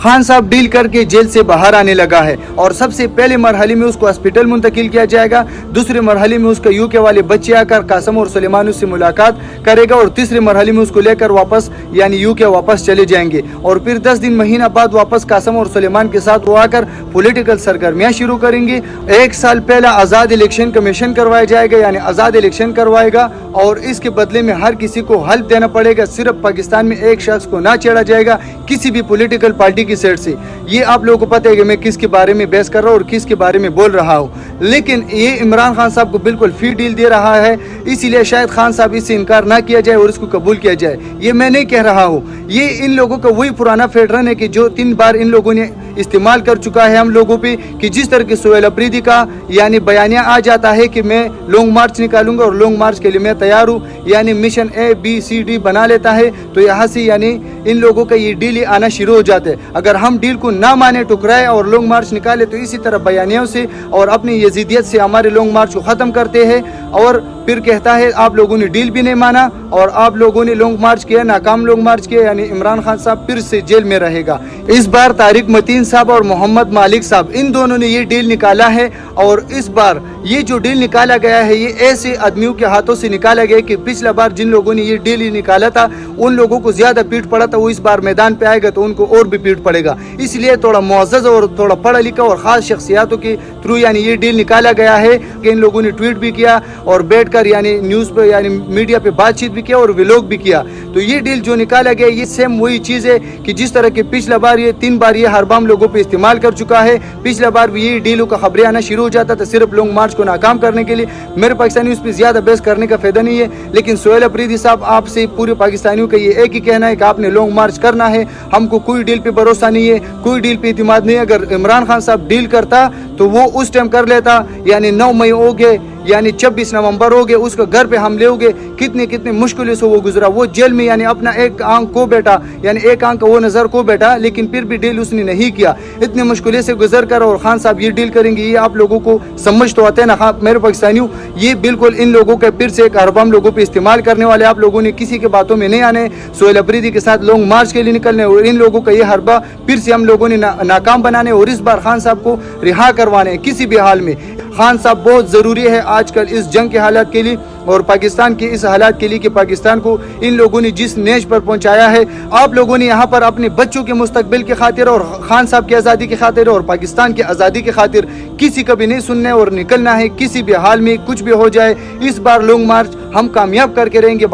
खान साहब डील करके जेल से बाहर आने लगा है और सबसे पहले मरहले में उसको हॉस्पिटल मुंतकिल किया जाएगा, दूसरे मरहले में उसका यूके वाले बच्चे आकर कासम और सुलेमान से मुलाकात करेगा और तीसरे मरहले में उसको लेकर वापस यानी यूके वापस चले जाएंगे और फिर 10 दिन महीना बाद वापस कासम और सुलेमान के साथ वो आकर पॉलिटिकल सरगर्मियां शुरू करेंगे। 1 साल पहले आज़ाद इलेक्शन कमीशन करवाया जाएगा यानी आज़ाद इलेक्शन करवाएगा और इसके बदले में हर किसी को हल्फ देना पड़ेगा। सिर्फ पाकिस्तान में एक शख्स को ना छेड़ा जाएगा किसी भी पॉलिटिकल पार्टी की साइड से। ये आप लोगों को पता है कि मैं किसके बारे में बहस कर रहा हूँ और किसके बारे में बोल रहा हूँ, लेकिन ये इमरान खान साहब को बिल्कुल फ्री डील दे रहा है, इसीलिए शायद खान साहब इससे इनकार ना किया जाए और इसको कबूल किया जाए। ये मैं नहीं कह रहा हूँ, ये इन लोगों का वही पुराना पैटर्न है कि जो 3 बार इन लोगों ने इस्तेमाल कर चुका है हम लोगों पे, कि जिस तरह के सोहेल अफरीदी का यानी बयानिया आ जाता है कि मैं लॉन्ग मार्च निकालूंगा और लॉन्ग मार्च के लिए मैं तैयार हूँ, यानी मिशन ABCD बना लेता है, तो यहाँ से यानी इन लोगों का ये डील आना शुरू हो जाता है। अगर हम डील को ना माने, टुकराए और लॉन्ग मार्च निकाले, तो इसी तरह बयानियों से और अपनी यजीदियत से हमारे लॉन्ग मार्च को ख़त्म करते हैं और फिर कहता है आप लोगों ने डील भी नहीं माना और आप लोगों ने लॉन्ग मार्च किया, नाकाम लॉन्ग मार्च किया, यानी इमरान खान साहब फिर से जेल में रहेगा। इस बार तारिक मतीन साहब और मोहम्मद मालिक साहब इन दोनों ने ये डील निकाला है और इस बार ये जो डील निकाला गया है ये ऐसे आदमियों के हाथों से निकाला गया कि पिछला बार जिन लोगों ने ये डील निकाला था उन लोगों को ज्यादा पीठ पड़ा था, वो इस बार मैदान पे आएगा तो उनको और भी पीठ पड़ेगा। इसलिए थोड़ा मुअज़्ज़ज़ और थोड़ा पढ़ा लिखा और खास शख्सियातों के थ्रू यानी ये डील निकाला गया है कि इन लोगों ने ट्वीट भी किया और बैठकर यानी न्यूज़ पे यानी मीडिया पे बातचीत भी किया और व्लॉग भी किया। तो ये डील जो निकाला गया ये सेम वही चीज़ है कि जिस तरह के पिछला बार ये 3 बार ये हर बाम लोगों पे इस्तेमाल कर चुका है। पिछला बार भी ये डीलों का खबरें आना शुरू हो जाता था सिर्फ लॉन्ग मार्च को नाकाम करने के लिए। मेरे पाकिस्तानी उस पर ज़्यादा बहस करने का फ़ायदा नहीं है, लेकिन सोहेल अफरीदी साहब आपसे पूरे पाकिस्तानियों का ये एक ही कहना है कि आपने लॉन्ग मार्च करना है। हमको कोई डील पे भरोसा नहीं है, कोई डील पे इतिमाद नहीं है। अगर इमरान खान साहब डील करता तो वो उस टाइम कर लेता, यानी 9 मई हो गए यानी 26 नवंबर हो गए, उसको घर पे हमले हो गए, कितने मुश्किलों से वो गुजरा। वो जेल में यानी अपना एक आंख को बैठा यानी एक आंख वो नज़र को बैठा, लेकिन फिर भी डील उसने नहीं किया। इतनी मुश्किलों से गुजर कर और खान साहब ये डील करेंगे, ये आप लोगों को समझ तो आते हैं ना मेरे पाकिस्तानियों। ये बिल्कुल इन लोगों के फिर से एक अरबम लोगों पे इस्तेमाल करने वाले, आप लोगों ने किसी के बातों में नहीं आने, सोहेल अफरीदी के साथ लॉन्ग मार्च के लिए निकलने और इन लोगों का ये हरबा फिर से हम लोगों ने नाकाम बनाने और इस बार खान साहब को रिहा करवाने किसी भी हाल में। खान साहब बहुत ज़रूरी है आजकल इस जंग के हालात के लिए और पाकिस्तान के इस हालात के लिए कि पाकिस्तान को इन लोगों ने जिस नेज पर पहुंचाया है। आप लोगों ने यहाँ पर अपने बच्चों के मुस्तकबिल की खातिर और खान साहब की आज़ादी की खातिर और पाकिस्तान की आज़ादी की खातिर किसी का भी नहीं सुनना और निकलना है। किसी भी हाल में कुछ भी हो जाए, इस बार लॉन्ग मार्च हम कामयाब करके रहेंगे।